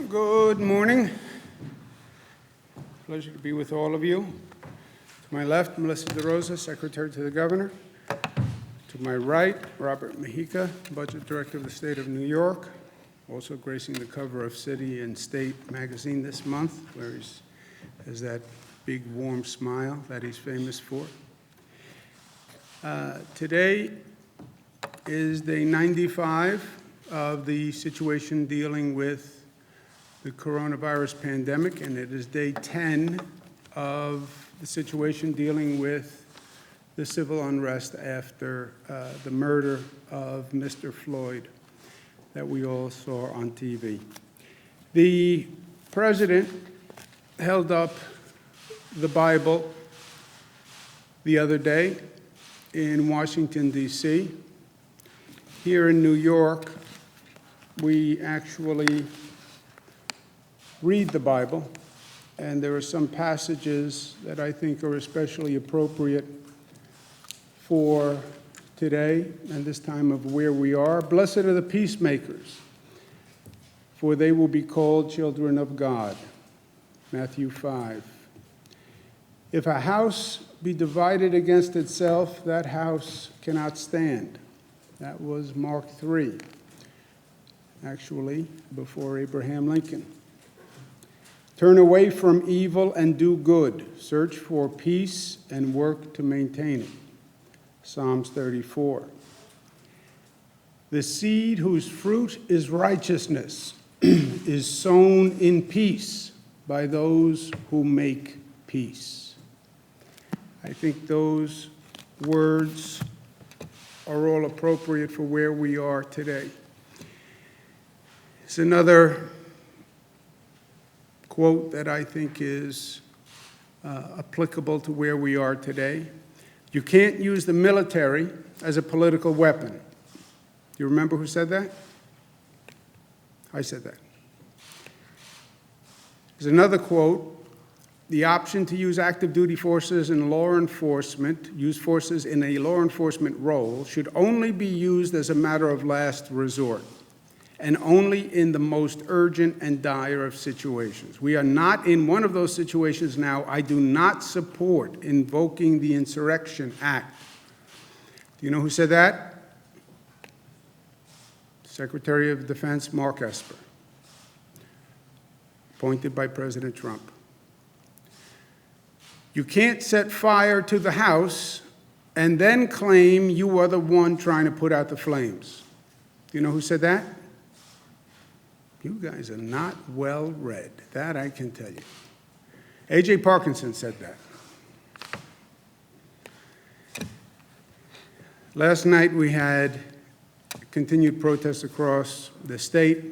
Good morning. Pleasure to be with all of you. To my left, Melissa DeRosa, Secretary to the Governor. To my right, Robert Mujica, Budget Director of the State of New York, also gracing the cover of City and State magazine this month, where he has that big, warm smile that he's famous for. Today is day 95 of the situation dealing with the coronavirus pandemic, and it is day 10 of the situation dealing with the civil unrest after the murder of Mr. Floyd that we all saw on TV. The president held up the Bible the other day in Washington, D.C. Here in New York, we actually read the Bible, and there are some passages that I think are especially appropriate for today and this time of where we are. Blessed are the peacemakers, for they will be called children of God. Matthew 5. If a house be divided against itself, that house cannot stand. That was Mark 3, actually, before Abraham Lincoln. Turn away from evil and do good. Search for peace and work to maintain it. Psalms 34. The seed whose fruit is righteousness is sown in peace by those who make peace. I think those words are all appropriate for where we are today. It's another quote that I think is applicable to where we are today. You can't use the military as a political weapon. Do you remember who said that? I said that. There's another quote. The option to use active duty forces in law enforcement, use forces in a law enforcement role, should only be used as a matter of last resort, and only in the most urgent and dire of situations. We are not in one of those situations now. I do not support invoking the Insurrection Act. Do you know who said that? Secretary of Defense Mark Esper, appointed by President Trump. You can't set fire to the house and then claim you are the one trying to put out the flames. Do you know who said that? You guys are not well read. That I can tell you. A.J. Parkinson said that. Last night we had continued protests across the state,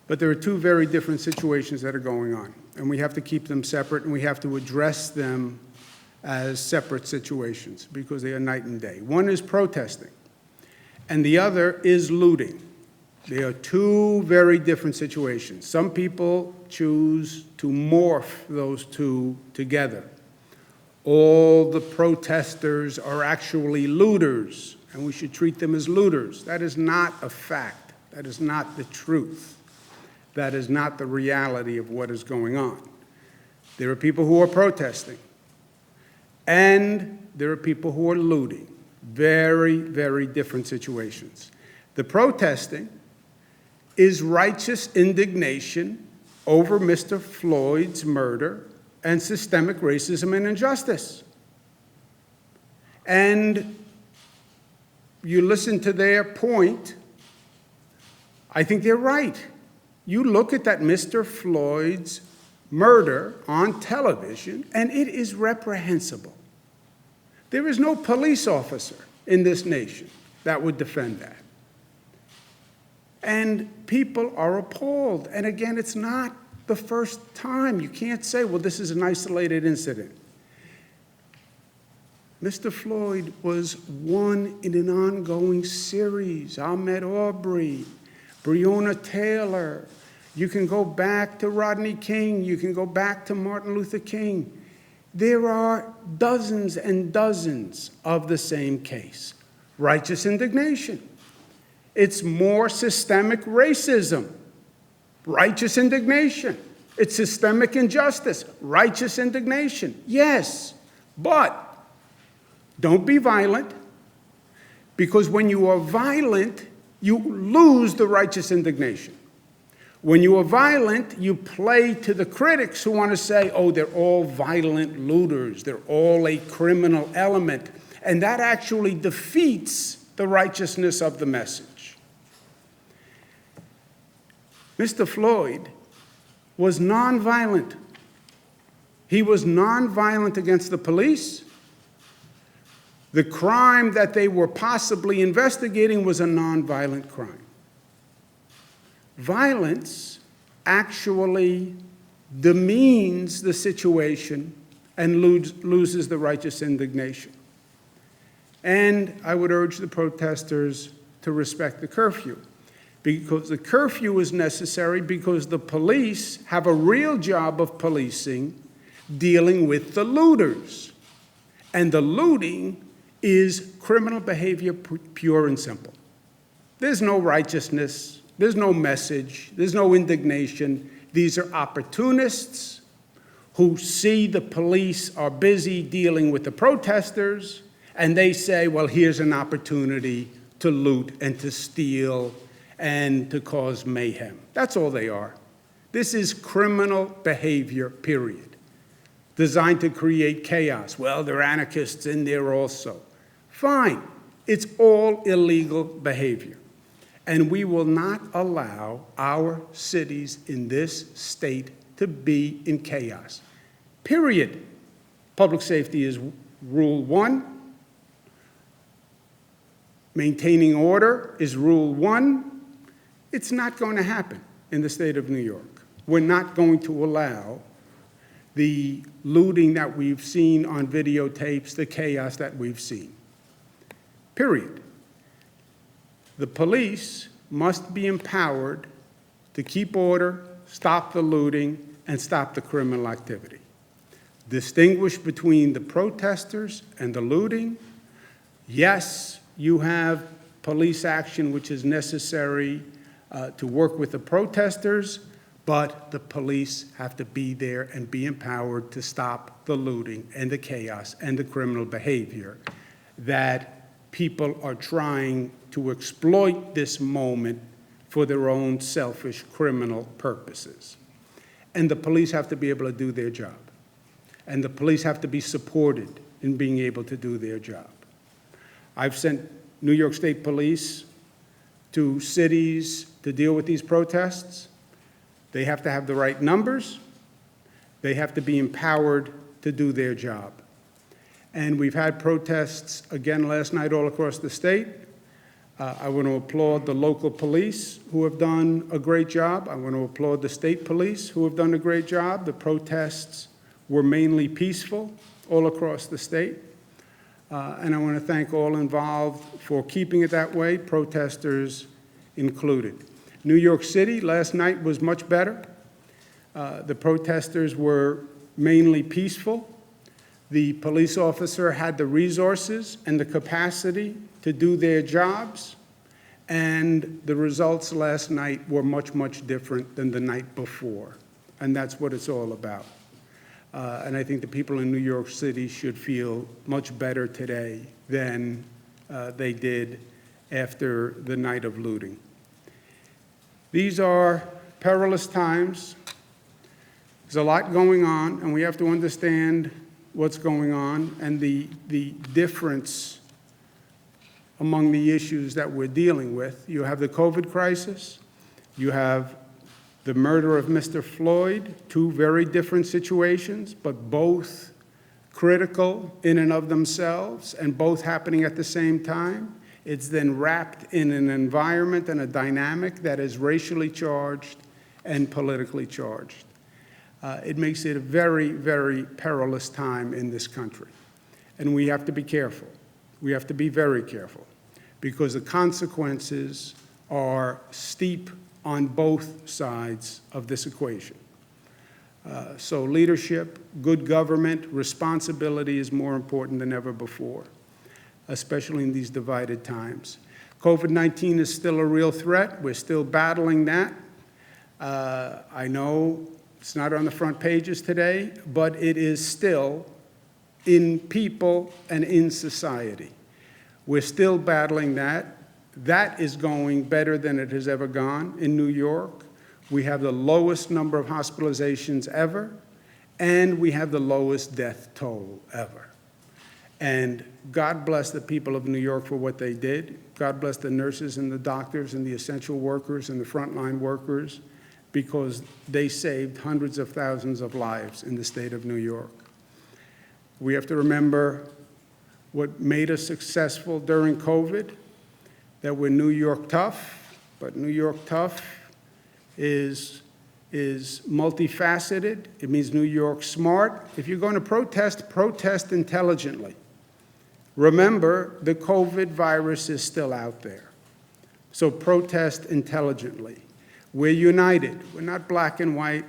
but there are two very different situations that are going on, and we have to keep them separate, and we have to address them as separate situations because they are night and day. One is protesting, and the other is looting. They are two very different situations. Some people choose to morph those two together. All the protesters are actually looters, and we should treat them as looters. That is not a fact. That is not the truth. That is not the reality of what is going on. There are people who are protesting, and there are people who are looting. Very, very different situations. The protesting is righteous indignation over Mr. Floyd's murder and systemic racism and injustice. And you listen to their point, I think they're right. You look at that Mr. Floyd's murder on television, and it is reprehensible. There is no police officer in this nation that would defend that. And people are appalled. And again, it's not the first time. You can't say, well, this is an isolated incident. Mr. Floyd was one in an ongoing series. Ahmaud Arbery, Breonna Taylor. You can go back to Rodney King. You can go back to Martin Luther King. There are dozens and dozens of the same case. Righteous indignation. It's more systemic racism. Righteous indignation. It's systemic injustice. Righteous indignation. Yes, but don't be violent, because when you are violent, you lose the righteous indignation. When you are violent, you play to the critics who want to say, oh, they're all violent looters, they're all a criminal element, and that actually defeats the righteousness of the message. Mr. Floyd was nonviolent. He was nonviolent against the police. The crime that they were possibly investigating was a nonviolent crime. Violence actually demeans the situation and loses the righteous indignation. And I would urge the protesters to respect the curfew, because the curfew is necessary because the police have a real job of policing, dealing with the looters. And the looting is criminal behavior, pure and simple. There's no righteousness, there's no message, there's no indignation. These are opportunists who see the police are busy dealing with the protesters, and they say, well, here's an opportunity to loot and to steal and to cause mayhem. That's all they are. This is criminal behavior, period, designed to create chaos. Well, there are anarchists in there also. Fine. It's all illegal behavior. And we will not allow our cities in this state to be in chaos. Period. Public safety is rule one. Maintaining order is rule one. It's not going to happen in the state of New York. We're not going to allow the looting that we've seen on videotapes, the chaos that we've seen. Period. The police must be empowered to keep order, stop the looting, and stop the criminal activity. Distinguish between the protesters and the looting. Yes, you have police action which is necessary to work with the protesters, but the police have to be there and be empowered to stop the looting and the chaos and the criminal behavior that people are trying to exploit this moment for their own selfish criminal purposes. And the police have to be able to do their job. And the police have to be supported in being able to do their job. I've sent New York State Police to cities to deal with these protests. They have to have the right numbers. They have to be empowered to do their job. And we've had protests again last night all across the state. I want to applaud the local police who have done a great job. I want to applaud the state police who have done a great job. The protests were mainly peaceful all across the state. And I want to thank all involved for keeping it that way, protesters included. New York City last night was much better. The protesters were mainly peaceful. The police officer had the resources and the capacity to do their jobs, and the results last night were much, much different than the night before, and that's what it's all about. And I think the people in New York City should feel much better today than they did after the night of looting. These are perilous times. There's a lot going on, and we have to understand what's going on and the difference among the issues that we're dealing with. You have the COVID crisis. You have the murder of Mr. Floyd, two very different situations, but both critical in and of themselves and both happening at the same time. It's then wrapped in an environment and a dynamic that is racially charged and politically charged. It makes it a very, very perilous time in this country. And we have to be careful. We have to be very careful because the consequences are steep on both sides of this equation. So leadership, good government, responsibility is more important than ever before, especially in these divided times. COVID-19 is still a real threat. We're still battling that. I know it's not on the front pages today, but it is still in people and in society. We're still battling that. That is going better than it has ever gone in New York. We have the lowest number of hospitalizations ever, and we have the lowest death toll ever. And God bless the people of New York for what they did. God bless the nurses and the doctors and the essential workers and the frontline workers, because they saved hundreds of thousands of lives in the state of New York. We have to remember what made us successful during COVID, that we're New York tough, but New York tough is multifaceted. It means New York smart. If you're going to protest, protest intelligently. Remember, the COVID virus is still out there. So protest intelligently. We're united. We're not black and white.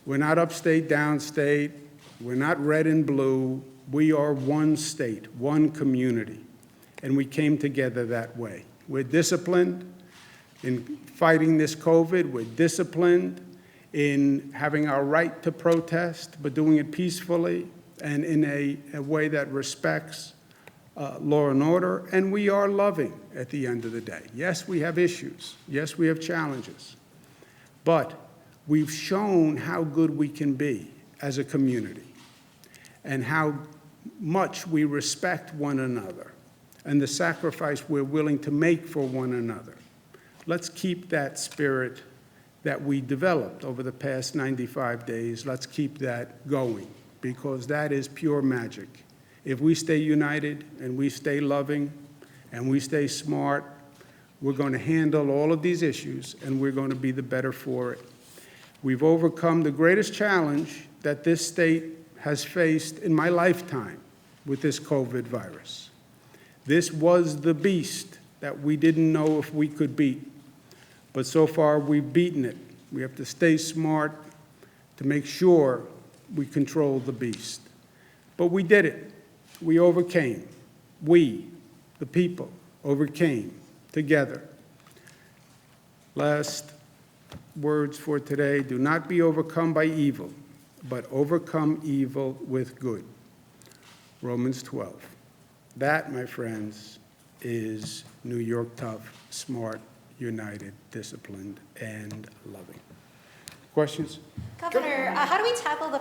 We're not upstate, downstate. We're not red and blue. We are one state, one community. And we came together that way. We're disciplined in fighting this COVID. We're disciplined in having our right to protest, but doing it peacefully and in a way that respects law and order. And we are loving at the end of the day. Yes, we have issues. Yes, we have challenges. But we've shown how good we can be as a community and how much we respect one another and the sacrifice we're willing to make for one another. Let's keep that spirit that we developed over the past 95 days. Let's keep that going, because that is pure magic. If we stay united and we stay loving and we stay smart, we're going to handle all of these issues and we're going to be the better for it. We've overcome the greatest challenge that this state has faced in my lifetime with this COVID virus. This was the beast that we didn't know if we could beat. But so far, we've beaten it. We have to stay smart to make sure we control the beast. But we did it. We overcame. We, the people, overcame together. Last words for today: do not be overcome by evil, but overcome evil with good. Romans 12. That, my friends, is New York tough, smart, united, disciplined, and loving. Questions? Governor, how do we tackle the